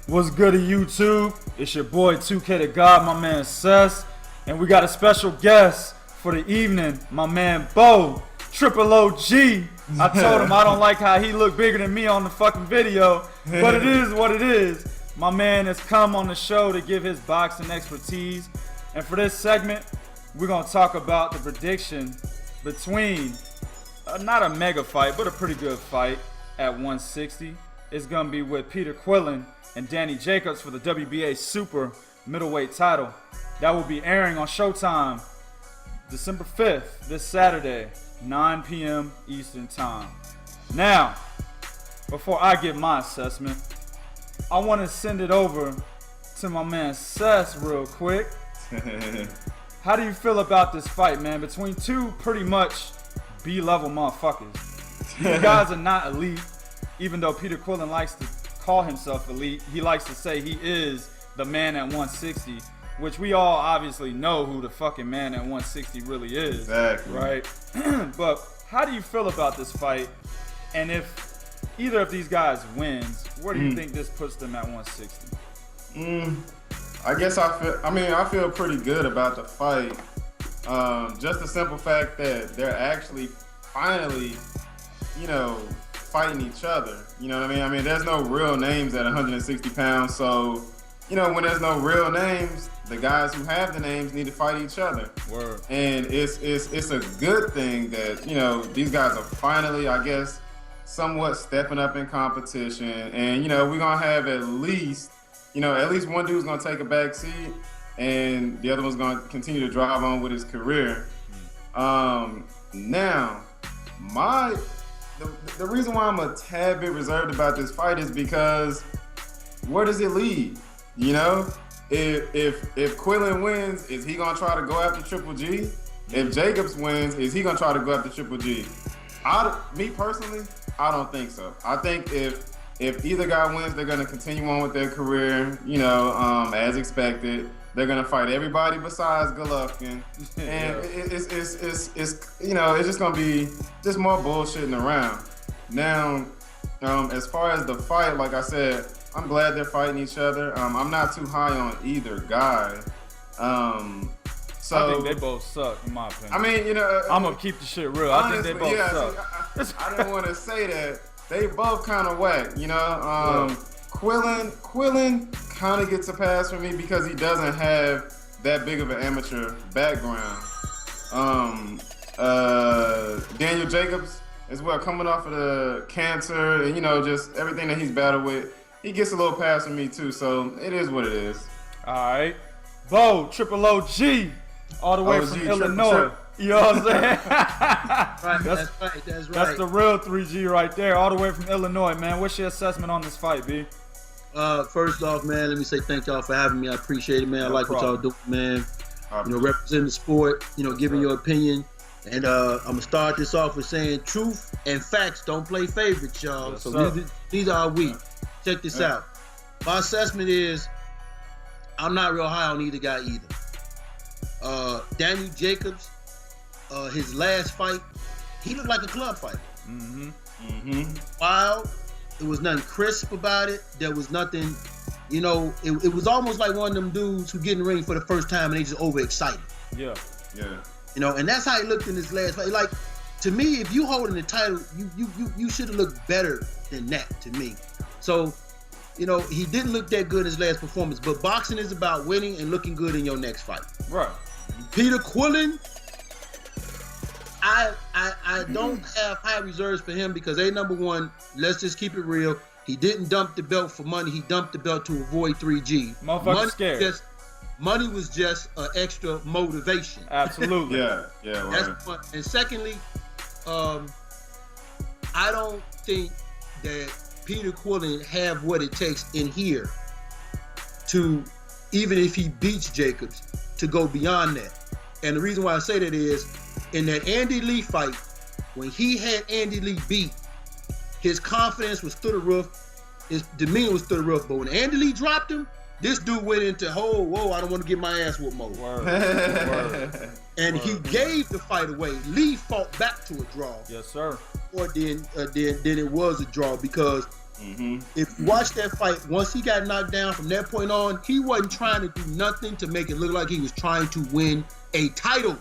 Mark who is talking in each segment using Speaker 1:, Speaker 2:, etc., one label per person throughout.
Speaker 1: What's good to YouTube? It's your boy 2K the God, my man Cess. And we got a special guest for the evening, my man Bo, Triple OG. I told him I don't like how he looked bigger than me on the fucking video, but it is what it is. My man has come on the show to give his boxing expertise. And for this segment, we're going to talk about the prediction between, not a mega fight, but a pretty good fight at 160. It's going to be with Peter Quillin and Danny Jacobs for the WBA Super Middleweight title. That will be airing on Showtime December 5th, this Saturday, 9 p.m. Eastern Time. Now, before I give my assessment, I want to send it over to my man Cess real quick. How do you feel about this fight, man? Between two pretty much B-level motherfuckers. These guys are not elite, even though Peter Quillin likes to call himself elite. He likes to say he is the man at 160, which we all obviously know who the fucking man at 160 really is.
Speaker 2: Exactly.
Speaker 1: Right? But how do you feel about this fight? And if either of these guys wins, where do you think this puts them at 160?
Speaker 2: I guess I feel pretty good about the fight. Just the simple fact that they're actually finally, fighting each other. You know what I mean? I mean, there's no real names at 160 pounds. So, when there's no real names, the guys who have the names need to fight each other.
Speaker 1: Word.
Speaker 2: And it's a good thing that, these guys are finally, I guess, somewhat stepping up in competition. And, we're going to have at least one dude's going to take a back seat and the other one's going to continue to drive on with his career. Now, the reason why I'm a tad bit reserved about this fight is because where does it lead? If Quillin wins, is he gonna try to go after Triple G? If Jacobs wins, is he gonna try to go after Triple G? Me personally, I don't think so. I think if either guy wins, they're gonna continue on with their career, as expected. They're gonna fight everybody besides Golovkin, and it's just gonna be just more bullshitting around. Now, as far as the fight, like I said, I'm glad they're fighting each other. I'm not too high on either guy. So
Speaker 1: I think they both suck, in my opinion.
Speaker 2: I mean,
Speaker 1: I'm gonna keep the shit real.
Speaker 2: Honestly,
Speaker 1: I think they both suck.
Speaker 2: I didn't want to say that. They both kind of whack, Quillin kind of gets a pass from me because he doesn't have that big of an amateur background. Daniel Jacobs as well, coming off of the cancer and just everything that he's battled with, he gets a little pass from me too. So it is what it is.
Speaker 1: All right, Bo, Triple OG, all the way from Illinois. You know what I'm saying?
Speaker 3: That's right.
Speaker 1: That's the real 3G right there, all the way from Illinois, man. What's your assessment on this fight, B?
Speaker 3: First off, man, let me say thank y'all for having me. I appreciate it, man. I like what y'all doing, man. Representing the sport, giving your opinion. And I'm gonna start this off with saying truth and facts don't play favorites, y'all.
Speaker 1: Yes,
Speaker 3: so these are we. Check this out. My assessment is I'm not real high on either guy either. Daniel Jacobs, his last fight, he looked like a club fighter. Wild. It was nothing crisp about it. There was nothing, it was almost like one of them dudes who get in the ring for the first time and they just overexcited.
Speaker 1: Yeah.
Speaker 3: And that's how he looked in his last fight. Like, to me, if you holding the title, you should have looked better than that to me. So, he didn't look that good in his last performance, but boxing is about winning and looking good in your next fight.
Speaker 1: Right.
Speaker 3: Peter Quillin, I don't have high reserves for him because number one, let's just keep it real. He didn't dump the belt for money. He dumped the belt to avoid 3G.
Speaker 1: Motherfucker's scared.
Speaker 3: Money was just an extra motivation.
Speaker 1: Absolutely.
Speaker 2: Yeah.
Speaker 3: That's one. And secondly, I don't think that Peter Quillin have what it takes in here to, even if he beats Jacobs, to go beyond that. And the reason why I say that is, in that Andy Lee fight, when he had Andy Lee beat, his confidence was through the roof, his demeanor was through the roof. But when Andy Lee dropped him, this dude went into, whoa, I don't want to get my ass whooped more.
Speaker 1: Word.
Speaker 3: And he gave the fight away. Lee fought back to a draw.
Speaker 1: Yes, sir.
Speaker 3: Or then it was a draw because If you watch that fight, once he got knocked down from that point on, he wasn't trying to do nothing to make it look like he was trying to win a title.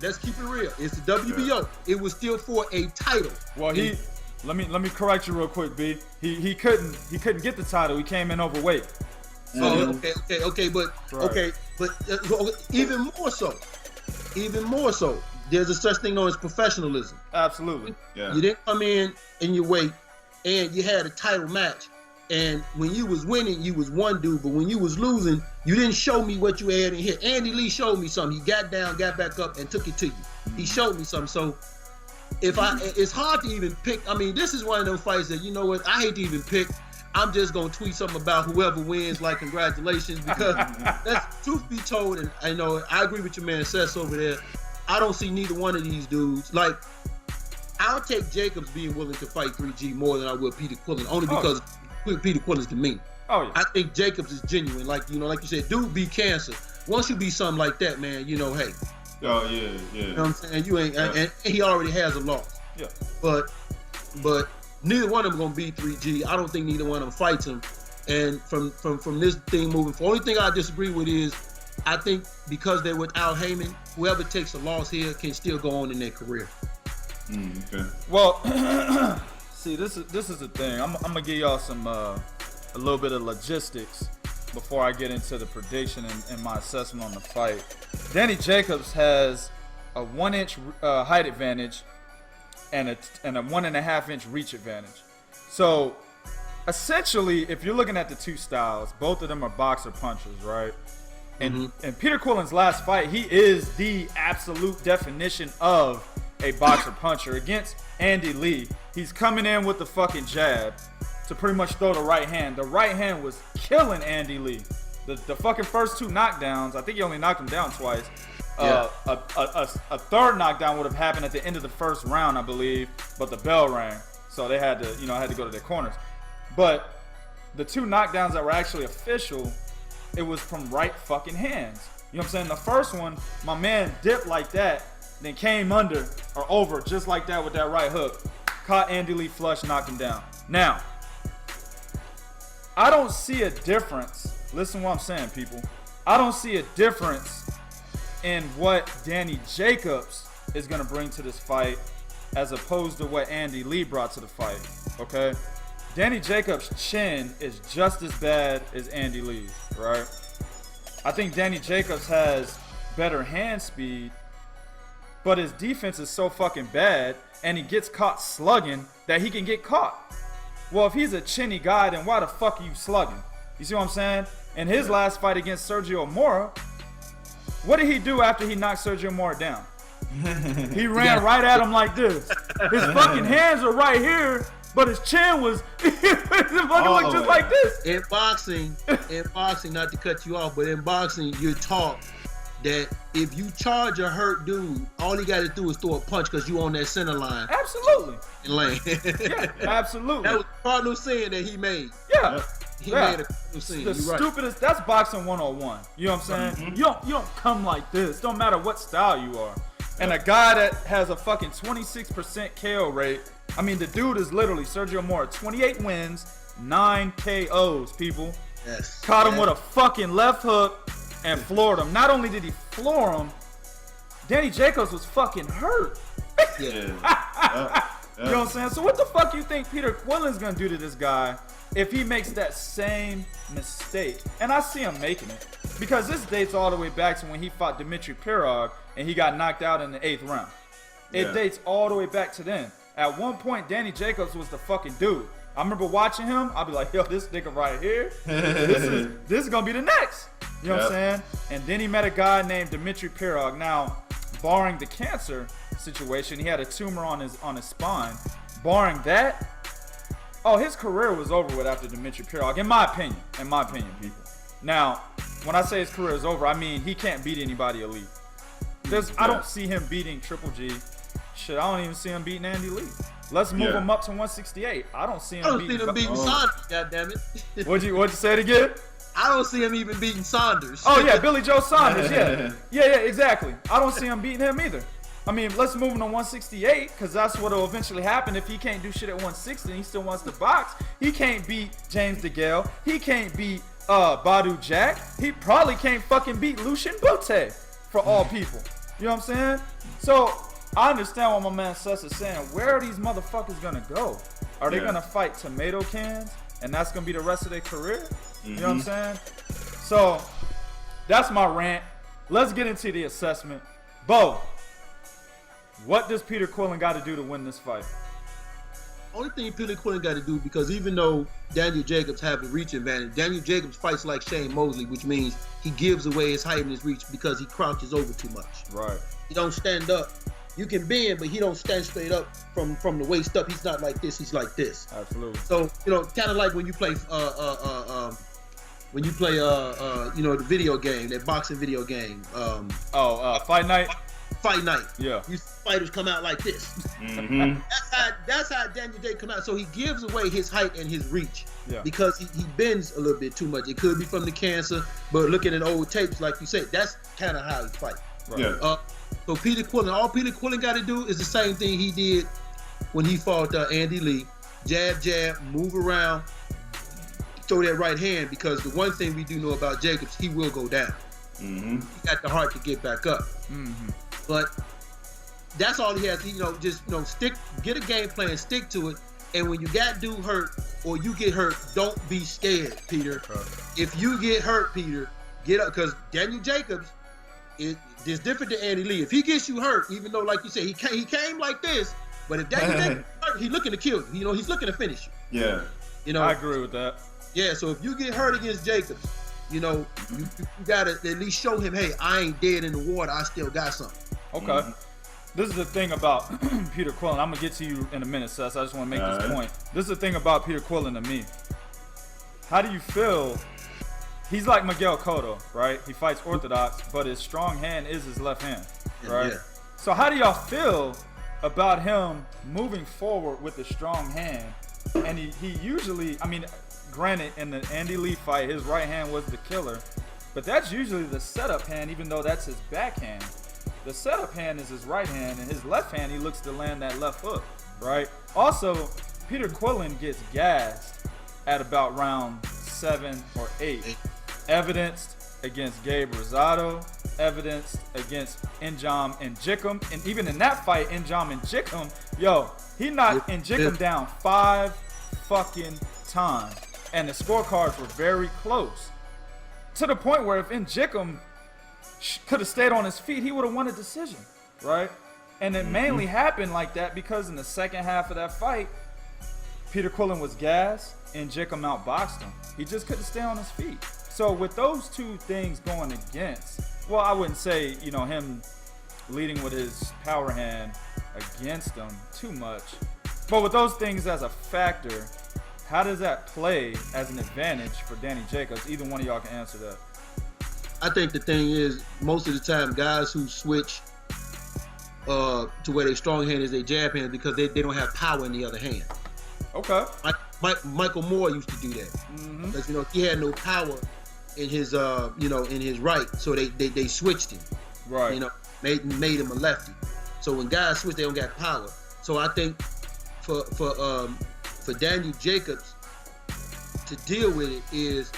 Speaker 3: Let's keep it real. It's the WBO. It was still for a title.
Speaker 1: Well, let me correct you real quick, B. He couldn't get the title. He came in overweight.
Speaker 3: Okay, but even more so, there's a such thing known as professionalism.
Speaker 1: Absolutely.
Speaker 2: Yeah.
Speaker 3: You didn't come in your weight, and you had a title match. And when you was winning, you was one dude, but when you was losing, you didn't show me what you had in here. Andy Lee showed me something. He got down, got back up, and took it to you. He showed me something. So it's hard to even pick. I mean, this is one of those fights that, you know what, I hate to even pick. I'm just gonna tweet something about whoever wins, like congratulations, because that's truth be told. And I know I agree with your man Seth over there. I don't see neither one of these dudes. Like, I'll take JACOBS being willing to fight 3G more than I would Peter Quillin, only because Peter Quillin's demeanor.
Speaker 1: Oh yeah.
Speaker 3: I think JACOBS is genuine. Like you said, dude beat cancer. Once you beat something like that, man, you know, hey.
Speaker 2: Oh yeah.
Speaker 3: You know what I'm saying? You ain't, and he already has a loss.
Speaker 1: Yeah.
Speaker 3: But neither one of them gonna beat 3G. I don't think neither one of them fights him. And from this thing moving forward, only thing I disagree with is I think because they're without Heyman, whoever takes a loss here can still go on in their career.
Speaker 2: Okay.
Speaker 1: Well, see, this is the thing. I'm gonna give y'all some a little bit of logistics before I get into the prediction and my assessment on the fight. Danny Jacobs has a 1-inch height advantage and a 1.5-inch reach advantage. So essentially, if you're looking at the two styles, both of them are boxer punchers, right? And Peter Quillin's last fight, he is the absolute definition of a boxer puncher. Against Andy Lee, he's coming in with the fucking jab to pretty much throw the right hand. The right hand was killing Andy Lee. The fucking first two knockdowns, I think he only knocked him down twice.
Speaker 3: Yeah.
Speaker 1: A third knockdown would have happened at the end of the first round, I believe, but the bell rang, so they had to go to their corners. But the two knockdowns that were actually official, it was from right fucking hands. You know what I'm saying? The first one, my man dipped like that, then came under or over just like that with that right hook, caught Andy Lee flush, knocked him down. Now, I don't see a difference. Listen to what I'm saying, people. I don't see a difference in what Danny Jacobs is going to bring to this fight as opposed to what Andy Lee brought to the fight, okay? Danny Jacobs' chin is just as bad as Andy Lee's, right? I think Danny Jacobs has better hand speed, but his defense is so fucking bad and he gets caught slugging that he can get caught. Well, if he's a chinny guy, then why the fuck are you slugging? You see what I'm saying? In his last fight against Sergio Mora, what did he do after he knocked Sergio Mora down? He ran right at him like this. His fucking hands are right here, but his chin was fucking looked just like this.
Speaker 3: In boxing, not to cut you off, but in boxing, you're taught that if you charge a hurt dude, all he got to do is throw a punch because you on that center line.
Speaker 1: Absolutely.
Speaker 3: And land.
Speaker 1: Yeah, absolutely.
Speaker 3: That was a cardinal sin that he made.
Speaker 1: Yeah.
Speaker 3: He made a cardinal sin.
Speaker 1: The stupidest, that's boxing 101. You know what I'm saying? You don't come like this. Don't matter what style you are. And a guy that has a fucking 26% KO rate, I mean, the dude is literally Sergio Mora, 28 wins, 9 KOs, people.
Speaker 3: Yes.
Speaker 1: Caught him with a fucking left hook and floored him. Not only did he floor him, Danny Jacobs was fucking hurt.
Speaker 3: Yeah.
Speaker 1: You know what I'm saying? So what the fuck you think Peter Quillin's gonna do to this guy if he makes that same mistake? And I see him making it. Because this dates all the way back to when he fought Dmitry Pirog and he got knocked out in the 8th round. It dates all the way back to then. At one point, Danny Jacobs was the fucking dude. I remember watching him. I'll be like, yo, this nigga right here, this is gonna be the next. You know what I'm saying? And then he met a guy named Dmitry Pirog. Now, barring the cancer situation, he had a tumor on his spine. Barring that, his career was over with after Dmitry Pirog, in my opinion. In my opinion, people. Now, when I say his career is over, I mean he can't beat anybody elite. I don't see him beating Triple G. Shit, I don't even see him beating Andy Lee. Let's move him up to 168. I don't see him beating
Speaker 3: Saunders, goddammit.
Speaker 1: What'd you say it again?
Speaker 3: I don't see him even beating Saunders.
Speaker 1: Oh yeah, Billy Joe Saunders, yeah, exactly. I don't see him beating him either. I mean, let's move him to 168 because that's what will eventually happen if he can't do shit at 160 and he still wants to box. He can't beat James DeGale. He can't beat Badu Jack. He probably can't fucking beat Lucian Butte for all people. You know what I'm saying? So I understand what my man Sess is saying. Where are these motherfuckers gonna go? Are they gonna fight tomato cans and that's gonna be the rest of their career? You know what I'm saying? So that's my rant. Let's get into the assessment. Bo, what does Peter Quillin got to do to win this fight?
Speaker 3: Only thing Peter Quillin got to do, because even though Daniel Jacobs have the reach advantage, Daniel Jacobs fights like Shane Mosley, which means he gives away his height and his reach because he crouches over too much.
Speaker 1: Right.
Speaker 3: He don't stand up. You can bend, but he don't stand straight up from the waist up. He's not like this. He's like this.
Speaker 1: Absolutely.
Speaker 3: So kind of like when you play the video game, that boxing video game.
Speaker 1: Fight Night.
Speaker 3: Fight Night.
Speaker 1: Yeah.
Speaker 3: You fighters come out like this. That's how Daniel Jacobs come out. So he gives away his height and his reach because he bends a little bit too much. It could be from the cancer, but looking at old tapes, like you said, that's kind of how he fight.
Speaker 1: Right.
Speaker 2: Yeah.
Speaker 3: So Peter Quillin, all Peter Quillin got to do is the same thing he did when he fought Andy Lee. Jab, jab, move around, throw that right hand, because the one thing we do know about Jacobs, he will go down. He got the heart to get back up. But that's all he has. Stick, get a game plan, stick to it. And when you got dude hurt or you get hurt, don't be scared, Peter. If you get hurt, Peter, get up, because Daniel Jacobs is different than Andy Lee. If he gets you hurt, even though, like you said, he came like this, but if Daniel Jacobs hurt, he's looking to kill you. He's looking to finish you.
Speaker 2: Yeah.
Speaker 1: I agree with that.
Speaker 3: Yeah, so if you get hurt against Jacobs, you gotta at least show him, hey, I ain't dead in the water. I still got something.
Speaker 1: Okay. This is the thing about Peter Quillin. I'm gonna get to you in a minute, Sess. I just want to make this point. This is the thing about Peter Quillin to me. How do you feel? He's like Miguel Cotto, right? He fights orthodox, but his strong hand is his left hand, right? Yeah. So how do y'all feel about him moving forward with the strong hand? And he usually, I mean, granted, in the Andy Lee fight, his right hand was the killer, but that's usually the setup hand, even though that's his backhand. The setup hand is his right hand, and his left hand, he looks to land that left hook, right? Also, Peter Quillin gets gassed at about round 7 or 8. Evidenced against Gabe Rosado, evidenced against N'Jam and Jickum, and even in that fight, N'Jam and Jickum, he knocked N'Jickum down 5 fucking times, and the scorecards were very close, to the point where if N'Jickum could have stayed on his feet, he would have won a decision, right? And it mainly happened like that because in the second half of that fight, Peter Quillin was gassed and Jickum outboxed him. He just couldn't stay on his feet. So with those two things going against, well, I wouldn't say, him leading with his power hand against him too much, but with those things as a factor, how does that play as an advantage for Danny Jacobs? Either one of y'all can answer that.
Speaker 3: I think the thing is, most of the time, guys who switch to where their strong hand is their jab hand because they don't have power in the other hand.
Speaker 1: Okay.
Speaker 3: Michael Moore used to do that because he had no power in his in his right, so they switched him.
Speaker 1: Right.
Speaker 3: Made him a lefty. So when guys switch, they don't got power. So I think for Daniel Jacobs to deal with it is,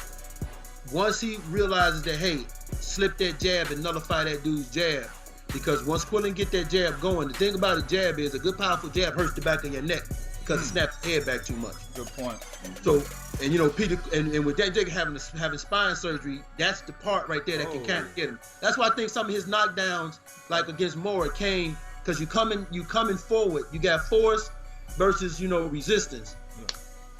Speaker 3: once he realizes that, hey, slip that jab and nullify that dude's jab, because once Quillin get that jab going, the thing about a jab is a good powerful jab hurts the back of your neck because it snaps the head back too much.
Speaker 1: Good point.
Speaker 3: So, and Peter, and with Dan Jacobs having spine surgery, that's the part right there that can kind of get him. That's why I think some of his knockdowns, like against Moore, came because you coming forward, you got force versus resistance.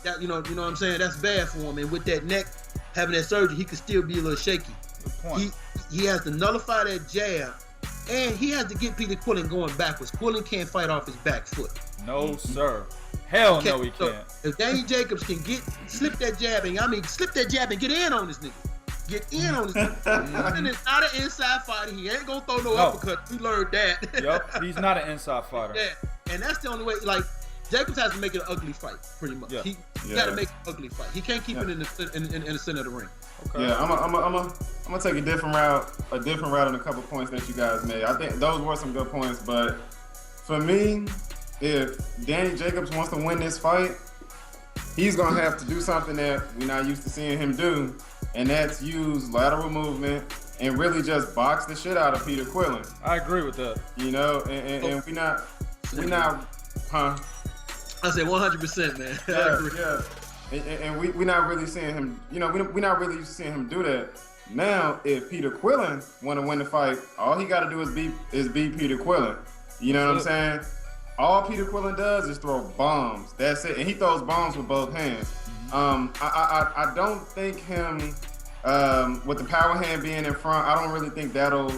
Speaker 3: That you know what I'm saying. That's bad for him, and with that neck having that surgery, he could still be a little shaky.
Speaker 1: Good point.
Speaker 3: He has to nullify that jab, and he has to get Peter Quillin going backwards. Quillin can't fight off his back foot.
Speaker 1: No, sir. Hell no, he can't.
Speaker 3: If Danny Jacobs can slip that jab and get in on this nigga. Get in on this nigga. Quillin is not an inside fighter. He ain't gonna throw no uppercut. We learned that.
Speaker 1: Yup, he's not an inside fighter.
Speaker 3: Yeah. And that's the only way, like, Jacobs has to make it an ugly fight, pretty much.
Speaker 1: Yeah.
Speaker 3: He got to make it an ugly fight. He can't keep it in the center of the ring.
Speaker 1: Okay.
Speaker 2: Yeah, I'm gonna take a different route on a couple points that you guys made. I think those were some good points, but for me, if Danny Jacobs wants to win this fight, he's gonna have to do something that we're not used to seeing him do, and that's use lateral movement and really just box the shit out of Peter Quillin.
Speaker 1: I agree with that.
Speaker 2: You know, and we not, huh?
Speaker 3: I said 100%, man.
Speaker 2: Yeah. And we're not really seeing him, you know, we're not really used to seeing him do that. Now, if Peter Quillin want to win the fight, all he got to do is beat Peter Quillin. You know what I'm saying? All Peter Quillin does is throw bombs. That's it. And he throws bombs with both hands. I don't think him, with the power hand being in front, I don't really think that'll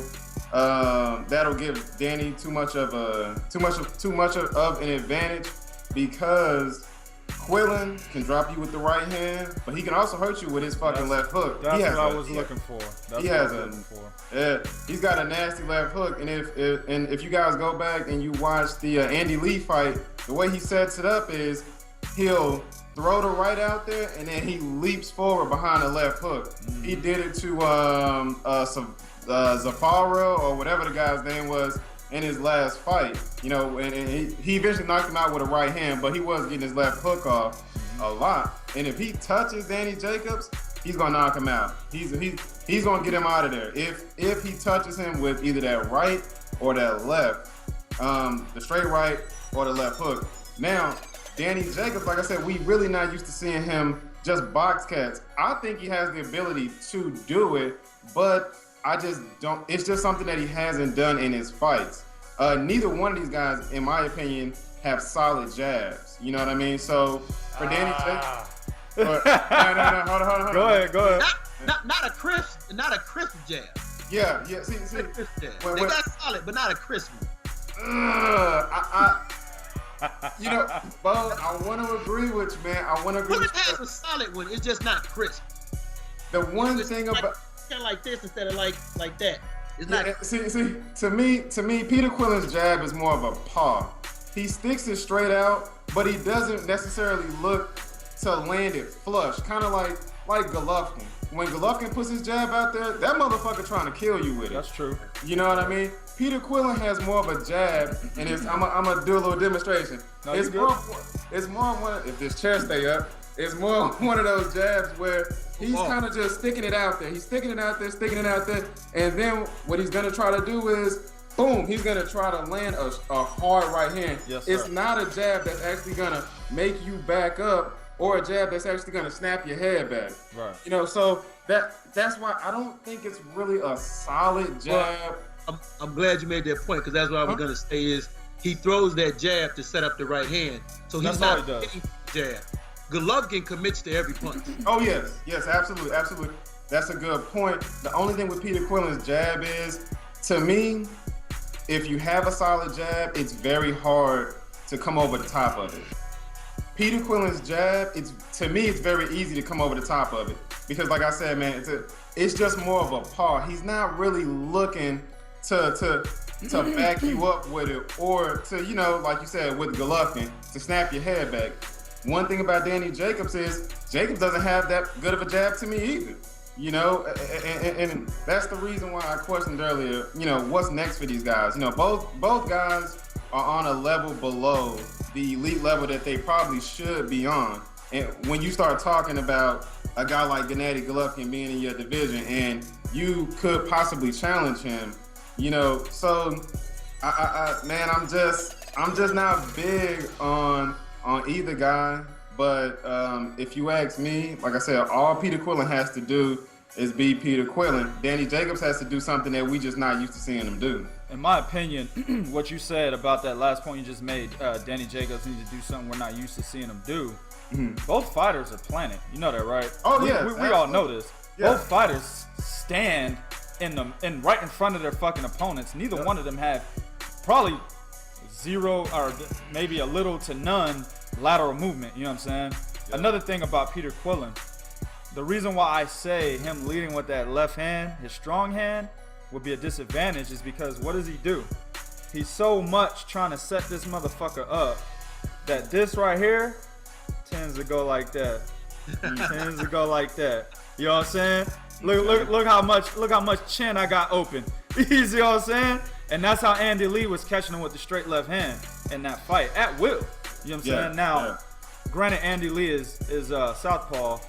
Speaker 2: give Danny too much of an advantage, because Quillin can drop you with the right hand, but he can also hurt you with his fucking left hook.
Speaker 1: That's what I was looking for.
Speaker 2: He's got a nasty left hook, and if you guys go back and you watch the Andy Lee fight, the way he sets it up is he'll throw the right out there, and then he leaps forward behind the left hook. He did it to Zafara, or whatever the guy's name was, in his last fight, you know, and he eventually knocked him out with a right hand, but he was getting his left hook off a lot. And if he touches Danny Jacobs, he's gonna knock him out. He's gonna get him out of there. If he touches him with either that right or that left, the straight right or the left hook. Now, Danny Jacobs, like I said, we really not used to seeing him just box cats. I think he has the ability to do it, but I just don't. It's just something that he hasn't done in his fights. Neither one of these guys, in my opinion, have solid jabs. You know what I mean? So for Danny Jacobs, no, hold on.
Speaker 1: Go ahead.
Speaker 3: Not a crisp jab.
Speaker 2: Yeah. See.
Speaker 3: Not a crisp jab. They got solid, but not a crisp one.
Speaker 2: You know, Bo, I want to agree with you, man. I want to agree
Speaker 3: Quillin
Speaker 2: with you.
Speaker 3: has a solid one. It's just not crisp.
Speaker 2: The one thing about
Speaker 3: Kind of like this instead of like that. It's not.
Speaker 2: See. To me, Peter Quillin's jab is more of a paw. He sticks it straight out, but he doesn't necessarily look to land it flush. Kind of like Golovkin. When Golovkin puts his jab out there, that motherfucker trying to kill you with it.
Speaker 1: That's true.
Speaker 2: You know what I mean? Peter Quillin has more of a jab, and I'm gonna do a little demonstration.
Speaker 1: No,
Speaker 2: it's more one. If this chair stay up, it's more one of those jabs where he's kind of just sticking it out there. He's sticking it out there, and then what he's gonna try to do is, boom, he's gonna try to land a hard right hand.
Speaker 1: Yes, sir.
Speaker 2: It's not a jab that's actually gonna make you back up, or a jab that's actually gonna snap your head back.
Speaker 1: Right.
Speaker 2: You know, so that's why I don't think it's really a solid jab.
Speaker 3: I'm glad you made that point, because that's what I was gonna say is he throws that jab to set up the right hand, so he's
Speaker 1: That's all
Speaker 3: not
Speaker 1: he does.
Speaker 3: hitting the jab. Golovkin commits to every punch.
Speaker 2: Oh yes, absolutely. That's a good point. The only thing with Peter Quillin's jab is, to me, if you have a solid jab, it's very hard to come over the top of it. Peter Quillin's jab, to me, it's very easy to come over the top of it, because, like I said, man, it's just more of a paw. He's not really looking to back you up with it, or to, you know, like you said with Golovkin, to snap your head back. One thing about Danny Jacobs is Jacobs doesn't have that good of a jab to me either. You know, and that's the reason why I questioned earlier, you know, what's next for these guys. You know, both guys are on a level below the elite level that they probably should be on. And when you start talking about a guy like Gennady Golovkin being in your division and you could possibly challenge him, you know, so man, I'm just not big on either guy. But if you ask me, like I said, all Peter Quillin has to do is beat Peter Quillin. Danny Jacobs has to do something that we just not used to seeing him do.
Speaker 1: In my opinion, what you said about that last point you just made, Danny Jacobs needs to do something we're not used to seeing him do. Both fighters are planted. You know that, right?
Speaker 2: Oh, yeah.
Speaker 1: We all know this.
Speaker 2: Yeah.
Speaker 1: Both fighters stand right in front of their fucking opponents. Neither one of them have probably zero or maybe a little to none lateral movement. You know what I'm saying?
Speaker 2: Yeah.
Speaker 1: Another thing about Peter Quillin, the reason why I say him leading with that left hand, his strong hand, would be a disadvantage is because what does he do? He's so much trying to set this motherfucker up that this right here tends to go like that. Tends to go like that. You know what I'm saying? Look how much chin I got open. You see what I'm saying? And that's how Andy Lee was catching him with the straight left hand in that fight at will. You know what I'm saying? Now, granted, Andy Lee is southpaw.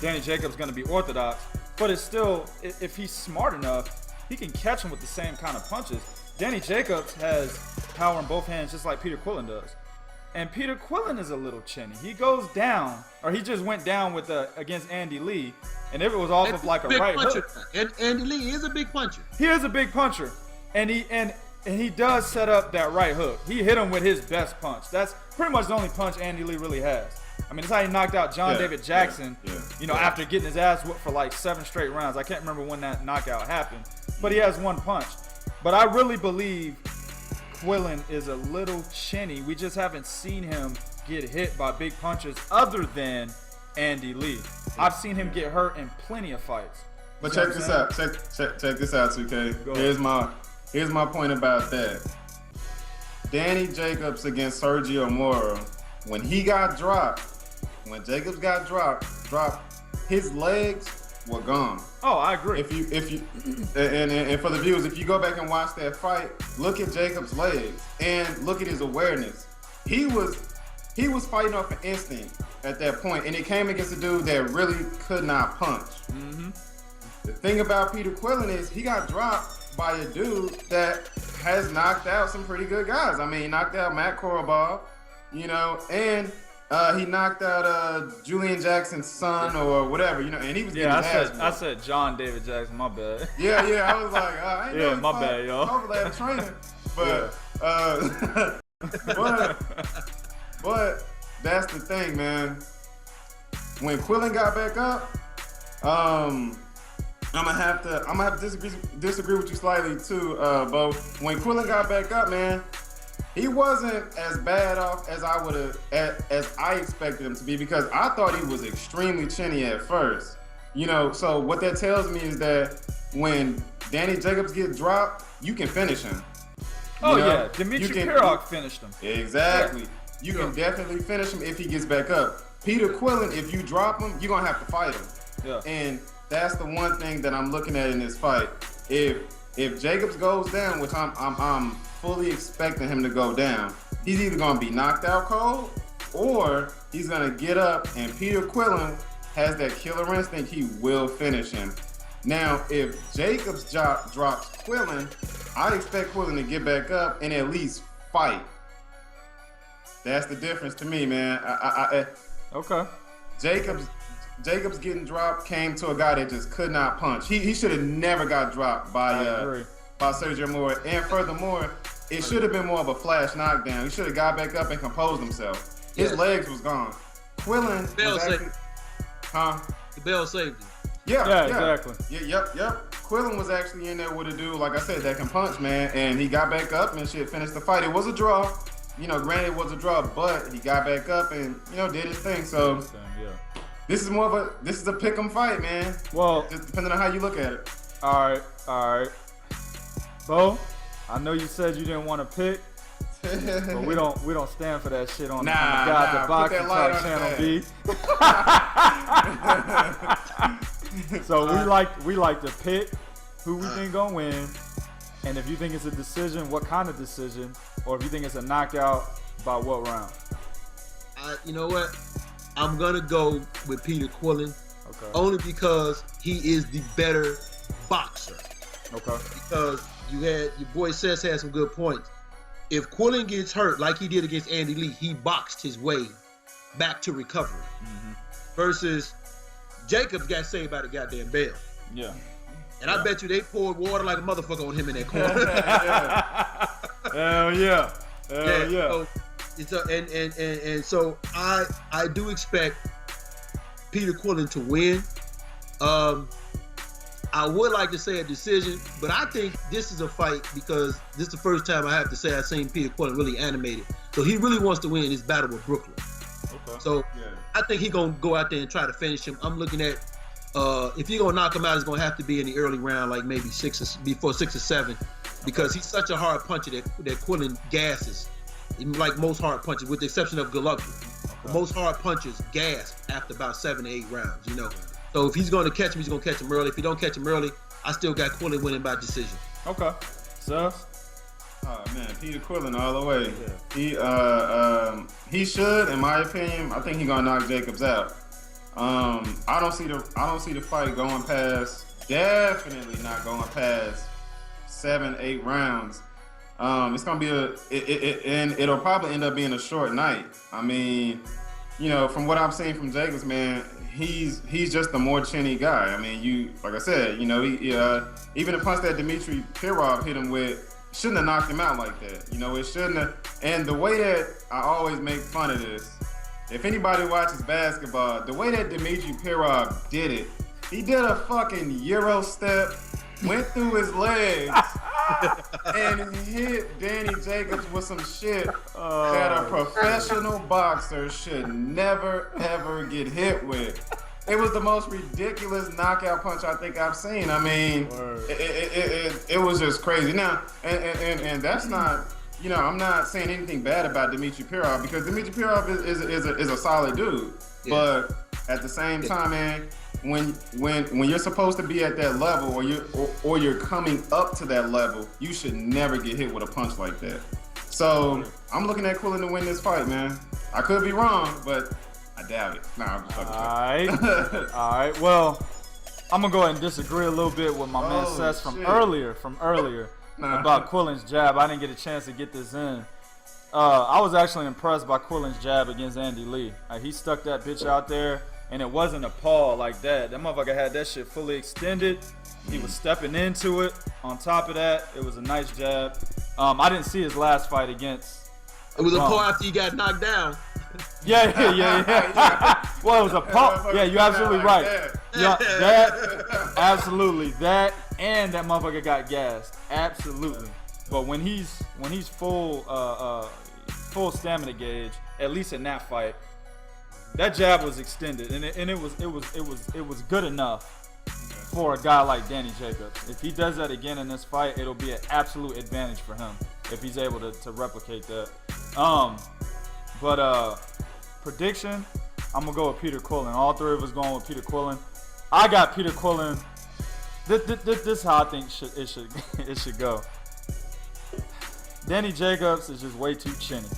Speaker 1: Danny Jacobs gonna be orthodox, but it's still, if he's smart enough, he can catch him with the same kind of punches. Danny Jacobs has power in both hands, just like Peter Quillin does. And Peter Quillin is a little chinny. He goes down, or he just went down with against Andy Lee, and if it was off of like a right hook.
Speaker 3: And Andy Lee is a big puncher.
Speaker 1: He is a big puncher, and he does set up that right hook. He hit him with his best punch. That's pretty much the only punch Andy Lee really has. I mean, that's how he knocked out John David Jackson, after getting his ass whooped for like 7 straight rounds. I can't remember when that knockout happened, but he has one punch. But I really believe Quillin is a little chinny. We just haven't seen him get hit by big punches other than Andy Lee. I've seen him get hurt in plenty of fights.
Speaker 2: But check this out. Check this out, 2K. Here's my point about that. Danny Jacobs against Sergio Mora, when Jacobs got dropped, his legs were gone.
Speaker 1: Oh, I agree.
Speaker 2: If you and for the viewers, if you go back and watch that fight, look at Jacobs' legs and look at his awareness. He was fighting off an instinct at that point, and it came against a dude that really could not punch. Mm-hmm. The thing about Peter Quillin is he got dropped by a dude that has knocked out some pretty good guys. I mean, he knocked out Matt Korobov, and he knocked out Julian Jackson's son or whatever, and he was getting his ass whooped. I
Speaker 1: said John David Jackson, my bad.
Speaker 2: Yeah, I was like, I ain't know
Speaker 1: my bad, yo.
Speaker 2: Overlap training, but but that's the thing, man. When Quillin got back up, I'm gonna have to disagree with you slightly too, Bo. When Quillin got back up, man, he wasn't as bad off as I expected him to be, because I thought he was extremely chinny at first. So what that tells me is that when Danny Jacobs gets dropped, you can finish him.
Speaker 1: Yeah, Dimitri Pirog finished him.
Speaker 2: Exactly. Yeah. You can definitely finish him if he gets back up. Peter Quillin, if you drop him, you're gonna have to fight him. Yeah. And that's the one thing that I'm looking at in this fight. If Jacobs goes down, which I'm fully expecting him to go down, he's either gonna be knocked out cold or he's gonna get up, and Peter Quillin has that killer instinct. He will finish him. Now, if Jacobs drops Quillin, I expect Quillin to get back up and at least fight. That's the difference to me, man.
Speaker 1: Okay.
Speaker 2: Jacobs getting dropped came to a guy that just could not punch. He should have never got dropped by Sergio Mora. And furthermore, it should have been more of a flash knockdown. He should have got back up and composed himself. His legs was gone. Quillin was actually,
Speaker 3: the bell saved him.
Speaker 1: Yeah, exactly.
Speaker 2: Yep. Quillin was actually in there with a dude, like I said, that can punch, man. And he got back up and finished the fight. It was a draw. Granted it was a draw, but he got back up and, did his thing. So this is a pick 'em fight, man.
Speaker 1: Well,
Speaker 2: just depending on how you look at it.
Speaker 1: All right. Bo, I know you said you didn't want to pick, but we don't stand for that shit on the God the Boxing Talk channel, B. So we like to pick who we think gonna win, and if you think it's a decision, what kind of decision, or if you think it's a knockout, by what round?
Speaker 3: You know what? I'm gonna go with Peter Quillin, only because he is the better boxer. Okay. Because your boy Sess had some good points. If Quillin gets hurt like he did against Andy Lee, he boxed his way back to recovery. Mm-hmm. Versus Jacobs got saved by the goddamn bell.
Speaker 1: Yeah.
Speaker 3: And I bet you they poured water like a motherfucker on him in that corner.
Speaker 1: Hell yeah.
Speaker 3: So I do expect Peter Quillin to win. I would like to say a decision, but I think this is a fight because this is the first time I have to say I've seen Peter Quillin really animated. So he really wants to win this battle with Brooklyn. Okay. So I think he's gonna go out there and try to finish him. I'm looking at if you're gonna knock him out, it's gonna have to be in the early round, like maybe 6 or 7, because he's such a hard puncher that Quillin gasses. Even like most hard punches, with the exception of Golovkin. Most hard punches gas after about 7 to 8 rounds, you know. So if he's going to catch him, he's going to catch him early. If he don't catch him early, I still got Quillin winning by decision.
Speaker 1: Okay. So.
Speaker 2: Oh man, Peter Quillin all the way. Yeah. He should, in my opinion. I think he's gonna knock Jacobs out. I don't see the fight going past. Definitely not going past 7, 8 rounds. It's gonna be and it'll probably end up being a short night. I mean, you know, from what I'm seeing from Jacobs, man, he's just a more chinny guy. I mean, like I said, you know, even the punch that Dmitry Pirov hit him with shouldn't have knocked him out like that. You know, it shouldn't have. And the way that I always make fun of this, if anybody watches basketball, the way that Dmitry Pirov did it, he did a fucking Euro step, went through his legs, and hit Danny Jacobs with some shit that a professional boxer should never, ever get hit with. It was the most ridiculous knockout punch I think I've seen. I mean, it was just crazy. Now, and that's not, you know, I'm not saying anything bad about Dmitry Pirov, because Dmitry Pirov is a solid dude. Yeah. But at the same time, man, when you're supposed to be at that level, or you're coming up to that level, you should never get hit with a punch like that. So I'm looking at Quillin to win this fight, man. I could be wrong, but I doubt it. Nah, I'm just fucking.
Speaker 1: All right. Well, I'm gonna go ahead and disagree a little bit with my man Seth from earlier about Quillin's jab. I didn't get a chance to get this in. I was actually impressed by Quillin's jab against Andy Lee. He stuck that bitch out there, and it wasn't a paw like that. That motherfucker had that shit fully extended. He was stepping into it. On top of that, it was a nice jab. I didn't see his last fight against.
Speaker 3: It was a paw after he got knocked down.
Speaker 1: Yeah. Well, it was a paw. Yeah, you're absolutely right. Yeah, that, absolutely. That, and that motherfucker got gassed. Absolutely. But when he's full stamina gauge, at least in that fight, that jab was extended, and it was good enough for a guy like Danny Jacobs. If he does that again in this fight, it'll be an absolute advantage for him if he's able to replicate that. But prediction, I'm gonna go with Peter Quillin. All three of us going with Peter Quillin. I got Peter Quillin. This is how I think it should go. Danny Jacobs is just way too chinny.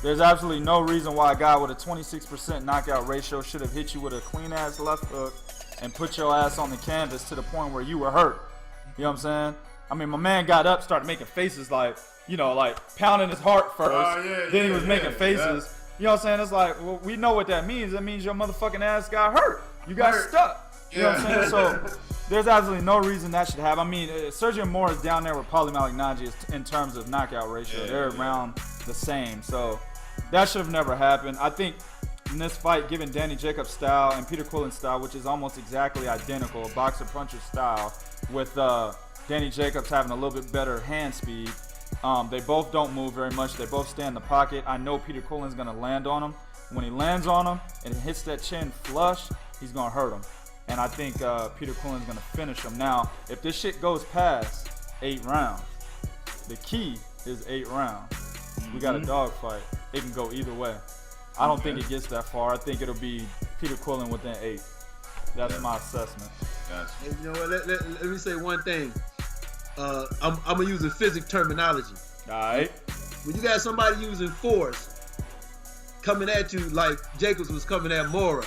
Speaker 1: There's absolutely no reason why a guy with a 26% knockout ratio should have hit you with a clean ass left hook and put your ass on the canvas to the point where you were hurt. You know what I'm saying? I mean, my man got up, started making faces like, you know, like pounding his heart first. Then he was making faces. Yeah. You know what I'm saying? It's like, well, we know what that means. That means your motherfucking ass got hurt. You got stuck. You know what I'm saying? So there's absolutely no reason that should happen. I mean, Sergio Moore is down there with Paulie Malignaggi in terms of knockout ratio. They're around the same. So that should have never happened. I think in this fight, given Danny Jacobs' style and Peter Quillin's style, which is almost exactly identical, a boxer-puncher style, with Danny Jacobs having a little bit better hand speed. They both don't move very much. They both stay in the pocket. I know Peter Quillin's going to land on him. When he lands on him and hits that chin flush, he's going to hurt him. And I think Peter Quillin's going to finish him. Now, if this shit goes past 8 rounds, the key is 8 rounds. We got a dog fight. It can go either way. I don't think it gets that far. I think it'll be Peter Quillin within 8. That's my assessment.
Speaker 2: Gotcha.
Speaker 3: Hey, you know what? Let me say one thing. I'm gonna use the physics terminology.
Speaker 1: All right.
Speaker 3: When you got somebody using force coming at you like Jacobs was coming at Mora,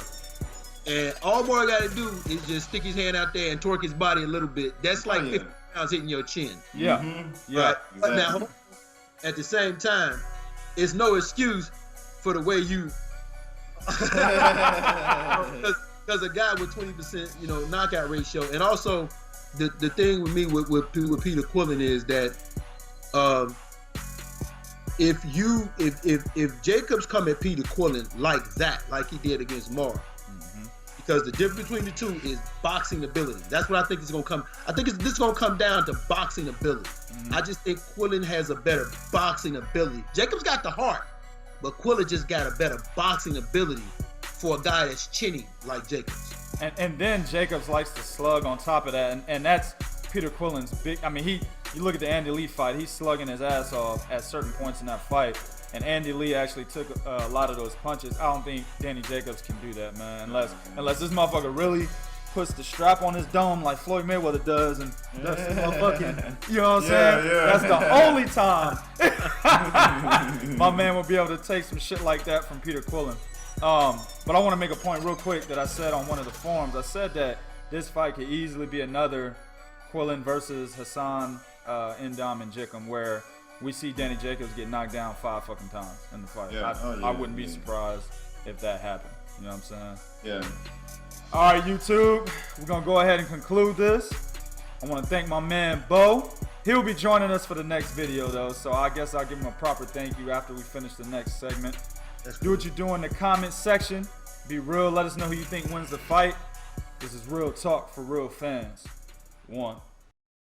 Speaker 3: and all Mora got to do is just stick his hand out there and torque his body a little bit. That's like 50 pounds hitting your chin.
Speaker 1: Yeah.
Speaker 2: Mm-hmm.
Speaker 1: Yeah.
Speaker 3: Right?
Speaker 2: Exactly.
Speaker 3: But now, at the same time, it's no excuse for the way you. Because a guy with 20%, you know, knockout ratio, and also the thing with me with Peter Quillin is that if Jacobs come at Peter Quillin like that, like he did against Mora, because the difference between the two is boxing ability. That's what I think is going to come. I think this is going to come down to boxing ability. I just think Quillin has a better boxing ability. Jacobs got the heart, but Quillin just got a better boxing ability for a guy that's chinny like Jacobs.
Speaker 1: And then Jacobs likes to slug on top of that, and that's Peter Quillin's big. I mean, you look at the Andy Lee fight, he's slugging his ass off at certain points in that fight, and Andy Lee actually took a lot of those punches. I don't think Danny Jacobs can do that, man, unless this motherfucker really puts the strap on his dome like Floyd Mayweather does and that's the motherfucking, you know what I'm saying?
Speaker 2: Yeah.
Speaker 1: That's the only time my man will be able to take some shit like that from Peter Quillin. But I want to make a point real quick that I said on one of the forums. I said that this fight could easily be another Quillin versus Hassan Ndam and Jickham, where we see Danny Jacobs get knocked down 5 fucking times in the fight. I wouldn't be surprised if that happened. You know what I'm saying?
Speaker 2: Yeah.
Speaker 1: All right, YouTube, we're going to go ahead and conclude this. I want to thank my man, Bo. He'll be joining us for the next video, though, so I guess I'll give him a proper thank you after we finish the next segment. Do what you do in the comment section. Be real. Let us know who you think wins the fight. This is real talk for real fans. 1.